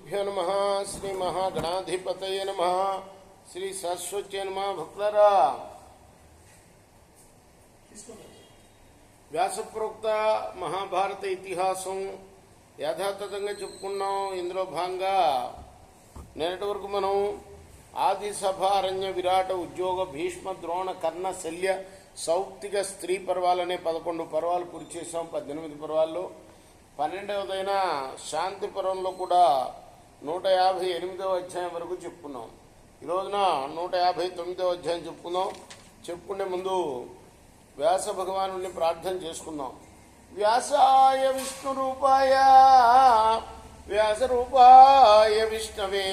గురుభ్యో నమః. శ్రీ మహాగణాధిపతయ నమః. శ్రీ సరస్వతి నమః. భక్తులారా, వ్యాసప్రోక్త మహాభారత ఇతిహాసం యథాతథంగా చెప్పుకున్నాం. ఇందులో భాగంగా నిన్నటి వరకు మనం ఆది సభ, అరణ్య, విరాట, ఉద్యోగ, భీష్మ, ద్రోణ, కర్ణ, శల్య, సౌప్తిక, స్త్రీ పర్వాలనే 11 పర్వాలు పూర్తి చేసాం. 18 పర్వాల్లో 12వదైన శాంతి పర్వంలో కూడా 158వ అధ్యాయం వరకు చెప్పుకున్నాం. ఈ రోజున 159వ అధ్యాయం చెప్పుకుందాం. చెప్పుకునే ముందు వ్యాస భగవానుడిని ప్రార్థన చేసుకుందాం. వ్యాసాయ విష్ణు రూపాయ వ్యాస రూపాయ విష్ణవే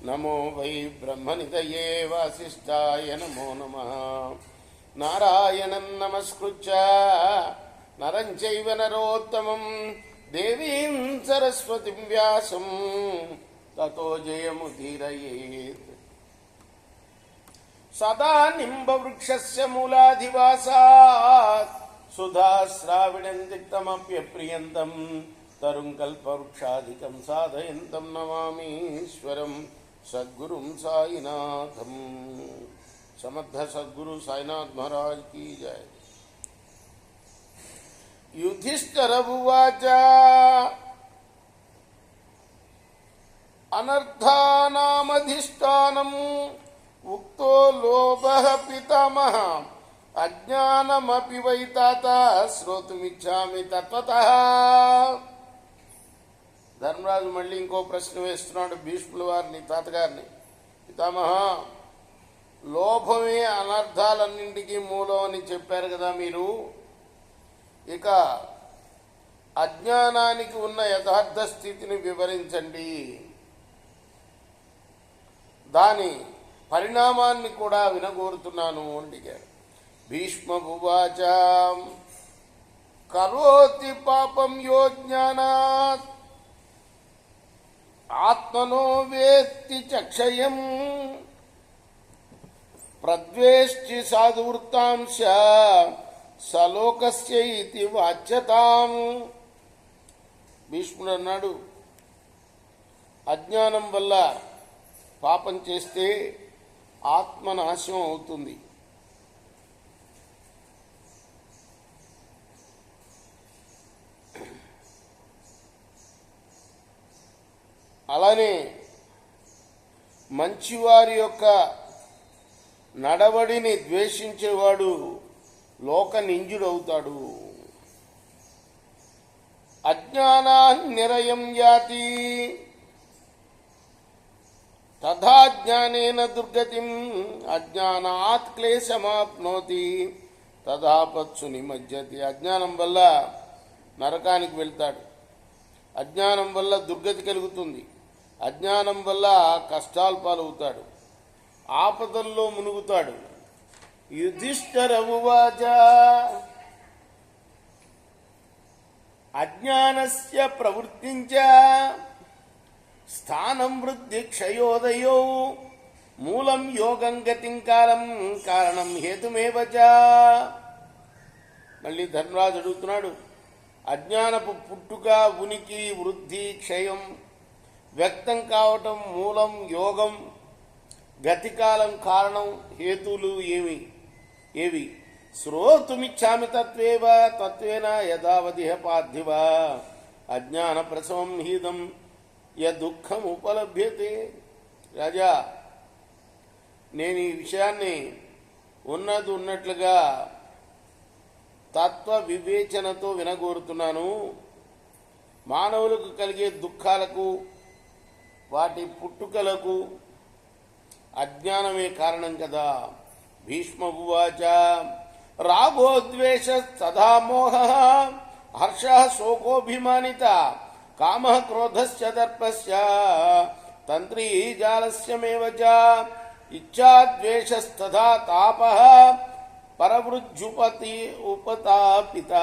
నమో వై బ్రహ్మనిధయే వాసిష్ఠాయ నమో నమః. నారాయణం నమస్కృత్య నరం చైవ నరోత్తమం దేవీం సరస్వతిం వ్యాసం తతో జయముదీరయేత్. సదా నింబవృక్షస్య మూలాధివాసాత్ సుధాశ్రావిణం తిక్తమప్యప్రియంతం తరుం కల్పవృక్షాధికం సాధయంతం నమామీశ్వరం సద్గురుం సాయినాథం. సమర్థ సద్గురు సాయినాథ్ మహారాజ్ की जय. యుధిష్ఠిర ఉవాచ అనర్థానామధిష్టానం ఉక్తో లోభః పితామహ అజ్ఞానమపి వై తాత శ్రోతుమిచ్చామి తత్వతః. ధర్మరాజు మళ్ళీ ఇంకో ప్రశ్న వేస్తున్నాడు భీష్ముల వారిని, తాతగారిని. పితామహ, లోభమే అనర్థాలన్నింటికీ మూలం అని చెప్పారు కదా మీరు. ఇక అజ్ఞానానికి ఉన్న యథార్థ స్థితిని వివరించండి, దాని పరిణామాన్ని కూడా వినగోరుతున్నాను అడిగాడు. భీష్మ ఉవాచ కరోతి పాపం యో జ్ఞానాత్ ఆత్మనో వేత్తి చక్షయం ప్రద్వేష్టి సాధువృత్తాంశ సలోకస్య ఇతి వాచ్యతాం. భీష్ముడు అన్నాడు, అజ్ఞానం వల్ల పాపం చేస్తే ఆత్మనాశం అవుతుంది. అలానే మంచివారి యొక్క నడవడిని ద్వేషించేవాడు లోక నింజుడవుతాడు. అజ్ఞానాన్నిరయం యాతి తథా జ్ఞానేన దుర్గతిం అజ్ఞానాత్ క్లేశమాప్నోతి తథాపత్సు నిమజ్జతి. అజ్ఞానం వల్ల నరకానికి వెళ్తాడు, అజ్ఞానం వల్ల దుర్గతి కలుగుతుంది, అజ్ఞానం వల్ల కష్టాలు పాలవుతాడు, ఆపదల్లో మునుగుతాడు. యుధిష్ఠిర ఉవాచ అజ్ఞానస్య ప్రవృత్తించ స్థానం వృద్ధి క్షయోదయో మూలం యోగం గతిం కాలం కారణం హేతుమేవ చ. మళ్ళీ ధర్మరాజు అడుగుతున్నాడు, అజ్ఞానపు పుట్టుక, ఉనికి, వృద్ధి, క్షయం, వ్యక్తం కావటం మూలం, యోగం, గతికాలం కారణం, హేతువులు ఏవి? శ్రోతుమిచ్చామి తత్వేన యథావధిహ పార్థివ అజ్ఞాన ప్రసవం హీదం యదుఃఖం ఉపలభ్యతే. రాజా, నేను ఈ విషయాన్ని ఉన్నట్లుగా తత్వ వివేచనతో వినగోరుతున్నాను. మానవులకు కలిగే దుఃఖాలకు, వాటి పుట్టుకలకు అజ్ఞానమే కారణం కదా. భీష్మ ఉవాచ రాగోద్వేష తథా మోహ హర్ష శోకోభిమానిత కామ క్రోధస్య దర్పస్య తంత్రీ జాలస్యమేవ చ ఇచ్ఛాద్వేషస్తథా తాపః పరవృజ్జుపతి ఉపతాపిత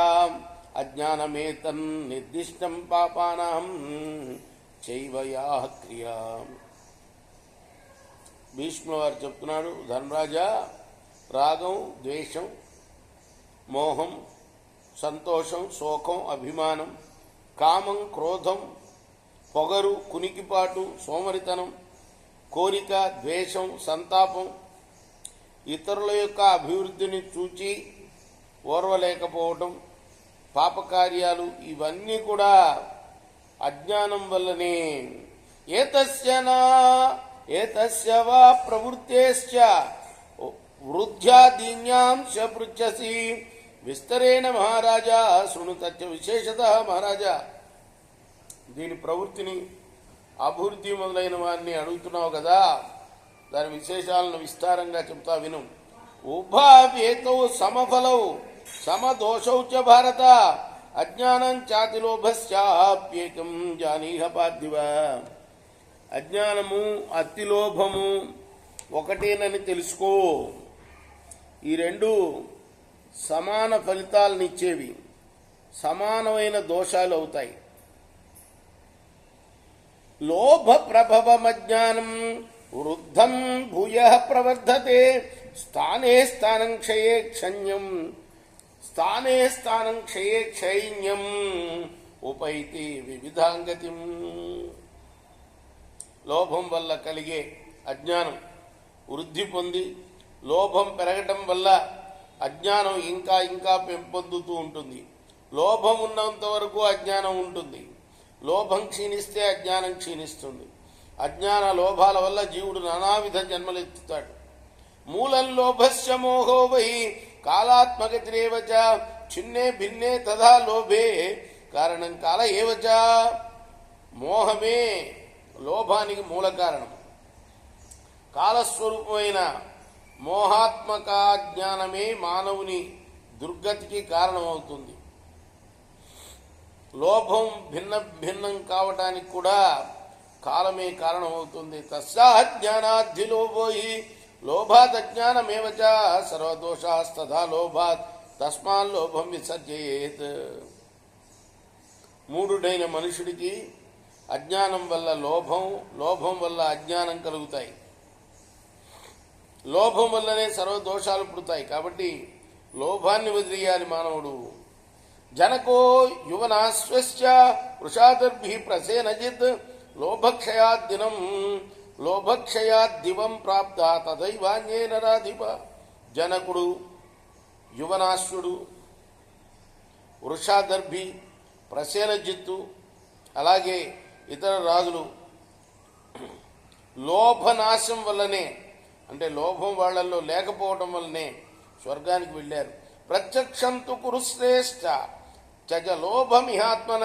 అజ్ఞానమేతన్ నిర్దిష్టం పాపానాం చైవ యాః క్రియా. భీష్ముల వారు చెప్తున్నాడు, ధర్మరాజా, రాగం, ద్వేషం, మోహం, సంతోషం, శోకం, అభిమానం, కామం, క్రోధం, పొగరు, కునికిపాటు, సోమరితనం, కోరిక, ద్వేషం, సంతాపం, ఇతరుల యొక్క అభివృద్ధిని చూచి ఓర్వలేకపోవటం, పాపకార్యాలు, ఇవన్నీ కూడా అజ్ఞానం వల్లనే. ఏతస్య వా ప్రవృత్తేశ్చ వృద్ధ్యాదీన్యాం చ పృచ్ఛసి విస్తరేణ మహారాజా శృణుతచ్చ విశేషతః. మహారాజా, దీని ప్రవృత్తిని, అభివృద్ధి మొదలైన వారిని అడుగుతున్నావు కదా, దాని విశేషాలను విస్తారంగా చెప్తా విను. ఉభావ్యేతౌ సమఫలౌ సమదోషౌ చ భారత అజ్ఞానం చాతిలోభశ్చాప్యేకం జానీహ పార్థివ. అజ్ఞానము, అతిలోభము ఒకటేనని తెలుసుకో. ఈ రెండు సమాన ఫలితాలనిచ్చేవి, సమానమైన దోషాలు అవుతాయి. లోభ ప్రభవమజ్ఞానం వృద్ధం భూయ ప్రవర్ధతే స్థానే స్థానం క్షయే క్షణ్యం స్థానే స్థానం క్షయే క్షైన్యం ఉపైతి వివిధాంగతిం. లోభం వల్ల కలిగే అజ్ఞానం వృద్ధి పొంది, లోభం పెరగటం వల్ల అజ్ఞానం ఇంకా ఇంకా పెంపొందుతూ ఉంటుంది. లోభం ఉన్నంత వరకు అజ్ఞానం ఉంటుంది. లోభం క్షీణిస్తే అజ్ఞానం క్షీణిస్తుంది. అజ్ఞాన లోభాల వల్ల జీవుడు నానావిధ జన్మలెత్తుతాడు. మూలం లోభస్య మోహో వై కాలాత్మగతిరేవచ చిన్నే భిన్నే తథా లోభే కారణం కాల ఏవచ. మోహమే లోభానికి మూల కారణం. కాలస్వరూపమైన మోహాత్మక జ్ఞానమే మానవుని దుర్గతికి కారణమవుతుంది. లోభం భిన్న భిన్నం కావటానికి కూడా కాలమే కారణమవుతుంది. తస్సాజ్ఞానాద్ధి లోభో హి లోభాత్ అజ్ఞానమేవచ సర్వదోషాస్తథా లోభాత్ తస్మాన్ లోభం విసర్జయేత్. మూఢుడైన మనుషుడికి అజ్ఞానం వల్ల లోభం, లోభం వల్ల అజ్ఞానం కలుగుతాయి. లోభం వల్లనే సర్వదోషాలు పుడతాయి. కాబట్టి లోభాన్ని వదిలేయాలి మానవుడు. జనకో యువనాశ్వశ్చ వృషాదర్భి ప్రసేనజిత్ లోభక్షయాద్దినం లోభక్షయాద్దివం ప్రాప్త తదైవాన్యే నరాధిప. జనకుడు, యువనాశ్వుడు, వృషాదర్భి, ప్రసేనజిత్తు, అలాగే ఇతర రాజులు లోభనాశం వల్లనే, అంటే లోభం వాళ్లలో లేకపోవడం వల్లనే స్వర్గానికి వెళ్ళారు. ప్రత్యక్షం తు కురుశ్రేష్ఠ చజ లోభమిహాత్మన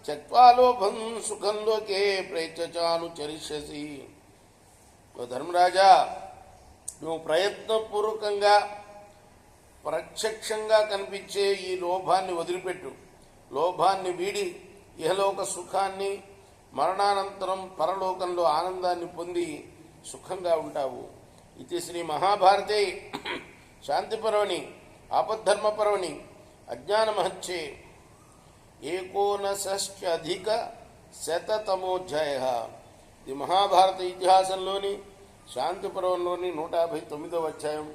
త్యక్వా లోభం సుఖం లోకే ప్రేత్యచానుచరిష్యసి. ధర్మరాజా, నువ్వు ప్రయత్నపూర్వకంగా ప్రత్యక్షంగా కనిపించే ఈ లోభాన్ని వదిలిపెట్టు. లోభాన్ని వీడి ఇహలోక సుఖాన్ని, మరణానంతరం పరలోకంలో ఆనందాన్ని పొంది సుఖంగా ఉంటావు. ఇది శ్రీ మహాభారతే శాంతిపర్వణి ఆపద్ధర్మపర్వణి అజ్ఞానమహత్యే 19+100 ఇది మహాభారత ఇతిహాసంలోని శాంతి పర్వంలోని 159వ అధ్యాయం.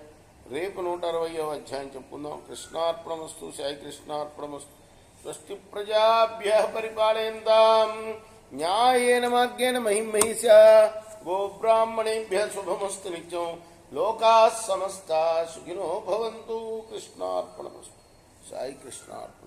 రేపు 160వ అధ్యాయం చెప్పుకుందాం. కృష్ణార్పణమస్తు. సాయి కృష్ణార్పణమస్తు. స్వస్తి ప్రజాభ్యః పరిపాలయంతాం న్యాయేన మార్గేణ మహిం మహిషా గోబ్రాహ్మణేభ్యః శుభమస్తు నిత్యం. లోకాః సమస్తాః సుఖినో భవంతు. కృష్ణార్పణమస్తు. సాయి కృష్ణార్పణ.